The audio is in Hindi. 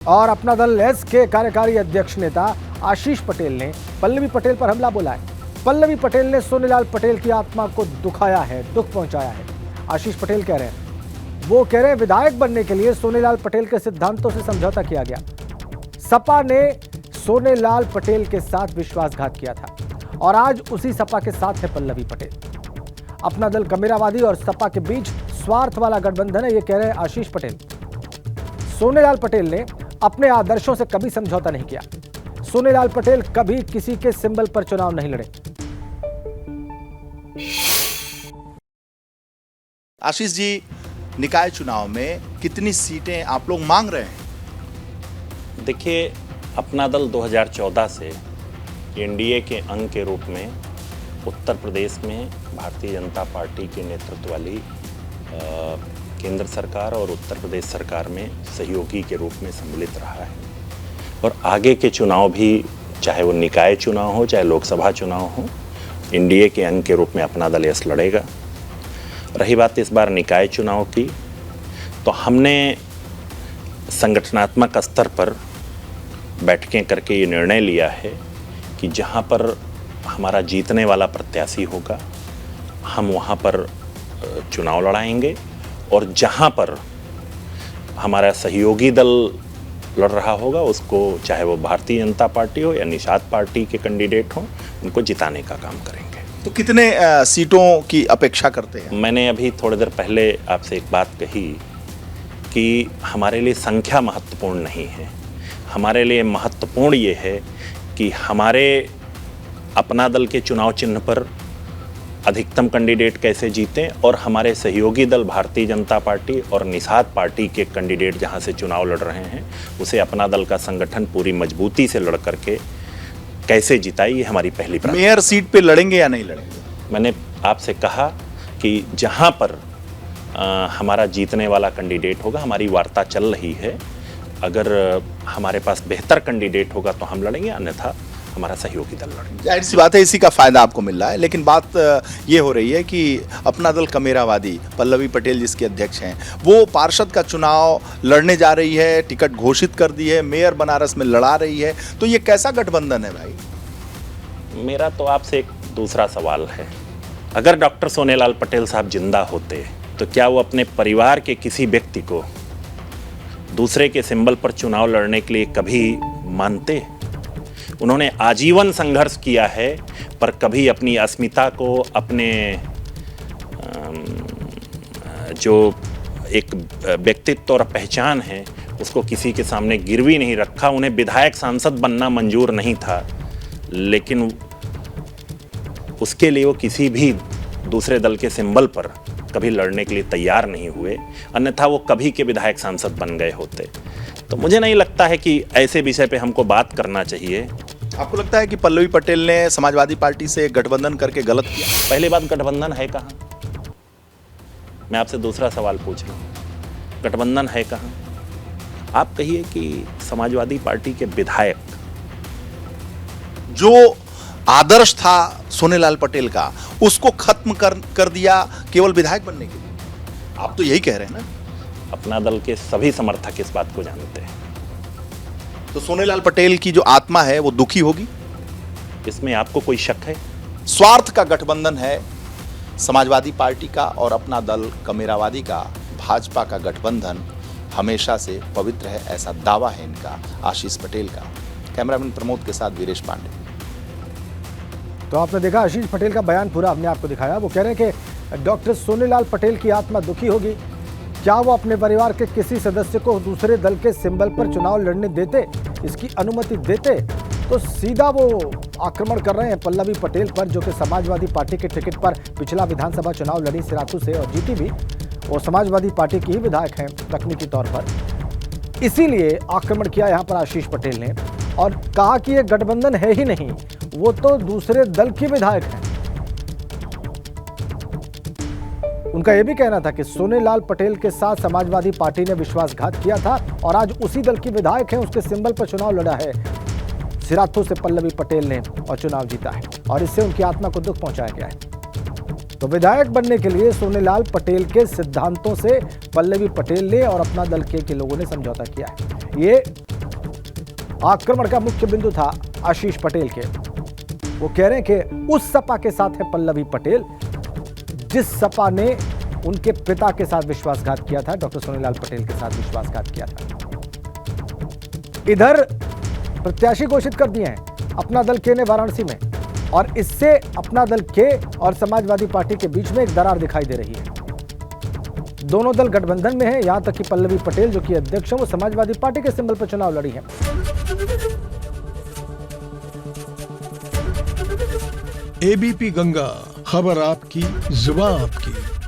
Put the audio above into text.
और अपना दल एस के कार्यकारी अध्यक्ष नेता आशीष पटेल ने पल्लवी पटेल पर हमला बोला है। पल्लवी पटेल ने सोनेलाल पटेल की आत्मा को दुखाया है, दुख पहुंचाया है। आशीष पटेल कह रहे हैं विधायक बनने के लिए सोनेलाल पटेल के सिद्धांतों से समझौता किया गया। सपा ने सोनेलाल पटेल के साथ विश्वासघात किया था और आज उसी सपा के साथ है पल्लवी पटेल। अपना दल कमेरावादी और सपा के बीच स्वार्थ वाला गठबंधन है, ये कह रहे हैं आशीष पटेल। सोनेलाल पटेल ने अपने आदर्शों से कभी समझौता नहीं किया। सोनेलाल पटेल कभी किसी के सिंबल पर चुनाव नहीं लड़े। आशीष जी, निकाय चुनाव में कितनी सीटें आप लोग मांग रहे हैं? देखिए, अपना दल 2014 से एनडीए के अंग के रूप में उत्तर प्रदेश में भारतीय जनता पार्टी के नेतृत्व वाली केंद्र सरकार और उत्तर प्रदेश सरकार में सहयोगी के रूप में सम्मिलित रहा है और आगे के चुनाव भी, चाहे वो निकाय चुनाव हो चाहे लोकसभा चुनाव हो, एनडीए के अंग के रूप में अपना दल यस लड़ेगा। रही बात इस बार निकाय चुनाव की, तो हमने संगठनात्मक स्तर पर बैठकें करके ये निर्णय लिया है कि जहाँ पर हमारा जीतने वाला प्रत्याशी होगा हम वहाँ पर चुनाव लड़ाएंगे और जहाँ पर हमारा सहयोगी दल लड़ रहा होगा उसको, चाहे वो भारतीय जनता पार्टी हो या निषाद पार्टी के कैंडिडेट हो, उनको जिताने का काम करेंगे। तो कितने सीटों की अपेक्षा करते हैं? मैंने अभी थोड़ी देर पहले आपसे एक बात कही कि हमारे लिए संख्या महत्वपूर्ण नहीं है। हमारे लिए महत्वपूर्ण ये है कि हमारे अपना दल के चुनाव चिन्ह पर अधिकतम कैंडिडेट कैसे जीतें और हमारे सहयोगी दल भारतीय जनता पार्टी और निषाद पार्टी के कैंडिडेट जहां से चुनाव लड़ रहे हैं उसे अपना दल का संगठन पूरी मजबूती से लड़ करके कैसे जिताए, ये हमारी पहली प्राथमिकता। मेयर सीट पे लड़ेंगे या नहीं लड़ेंगे? मैंने आपसे कहा कि जहां पर हमारा जीतने वाला कैंडिडेट होगा, हमारी वार्ता चल रही है। अगर हमारे पास बेहतर कैंडिडेट होगा तो हम लड़ेंगे, अन्यथा हमारा सहयोगी दल लड़ेंगे। जाहिर सी बात है, इसी का फायदा आपको मिल रहा है। लेकिन बात ये हो रही है कि अपना दल कमेरावादी पल्लवी पटेल जिसके अध्यक्ष हैं, वो पार्षद का चुनाव लड़ने जा रही है, टिकट घोषित कर दी है, मेयर बनारस में लड़ा रही है। तो ये कैसा गठबंधन है भाई? मेरा तो आपसे एक दूसरा सवाल है। अगर डॉक्टर सोनेलाल पटेल साहब जिंदा होते तो क्या वो अपने परिवार के किसी व्यक्ति को दूसरे के सिंबल पर चुनाव लड़ने के लिए कभी मानते? उन्होंने आजीवन संघर्ष किया है, पर कभी अपनी अस्मिता को, अपने जो एक व्यक्तित्व और पहचान है उसको किसी के सामने गिरवी नहीं रखा। उन्हें विधायक सांसद बनना मंजूर नहीं था, लेकिन उसके लिए वो किसी भी दूसरे दल के सिंबल पर कभी लड़ने के लिए तैयार नहीं हुए, अन्यथा वो कभी के विधायक सांसद बन गए होते। तो मुझे नहीं लगता है कि ऐसे विषय पे हमको बात करना चाहिए। आपको लगता है कि पल्लवी पटेल ने समाजवादी पार्टी से गठबंधन करके गलत किया? पहली बात, गठबंधन है कहाँ? मैं आपसे दूसरा सवाल पूछ रहा हूँ, गठबंधन है कहाँ? आप कहिए कि समाजवादी पार्टी के विधायक, जो आदर्श था सोनेलाल पटेल का, उसको खत्म कर दिया केवल विधायक बनने के लिए। आप तो यही कह रहे हैं ना? अपना दल के सभी समर्थक इस बात को जानते हैं। तो सोनेलाल पटेल की जो आत्मा है वो दुखी होगी? इसमें आपको कोई शक है? स्वार्थ का गठबंधन है समाजवादी पार्टी का और अपना दल कमेरावादी का, भाजपा का गठबंधन हमेशा से पवित्र है, ऐसा दावा है इनका, आशीष पटेल का। कैमरामैन प्रमोद के साथ वीरेश पांडे। तो आपने देखा आशीष पटेल का बयान पूरा हमने आपको दिखाया। वो कह रहे हैं कि डॉक्टर सोनेलाल पटेल की आत्मा दुखी होगी। क्या वो अपने परिवार के किसी सदस्य को दूसरे दल के सिंबल पर चुनाव लड़ने देते, इसकी अनुमति देते? तो सीधा वो आक्रमण कर रहे हैं पल्लवी पटेल पर, जो कि समाजवादी पार्टी के टिकट पर पिछला विधानसभा चुनाव लड़ी सिराथू से और जीती भी। वो समाजवादी पार्टी की ही विधायक हैं तकनीकी तौर पर। इसीलिए आक्रमण किया यहाँ पर आशीष पटेल ने और कहा कि ये गठबंधन है ही नहीं, वो तो दूसरे दल की विधायक हैं। उनका यह भी कहना था कि सोनेलाल पटेल के साथ समाजवादी पार्टी ने विश्वासघात किया था और आज उसी दल की विधायक हैं, उसके सिंबल पर चुनाव लड़ा है सिराथू से पल्लवी पटेल ने और चुनाव जीता है और इससे उनकी आत्मा को दुख पहुंचाया गया है। तो विधायक बनने के लिए सोनेलाल पटेल के सिद्धांतों से पल्लवी पटेल ने और अपना दल के लोगों ने समझौता किया है। ये आक्रमण का मुख्य बिंदु था आशीष पटेल के। वो कह रहे हैं कि उस सपा के साथ है पल्लवी पटेल जिस सपा ने उनके पिता के साथ विश्वासघात किया था, डॉक्टर सोनीलाल पटेल के साथ विश्वासघात किया था। इधर प्रत्याशी घोषित कर दिए हैं अपना दल के ने वाराणसी में, और इससे अपना दल के और समाजवादी पार्टी के बीच में एक दरार दिखाई दे रही है। दोनों दल गठबंधन में है, यहां तक कि पल्लवी पटेल जो कि अध्यक्ष है वो समाजवादी पार्टी के सिंबल पर चुनाव लड़ी है। एबीपी गंगा, खबर आपकी, जुबान आपकी।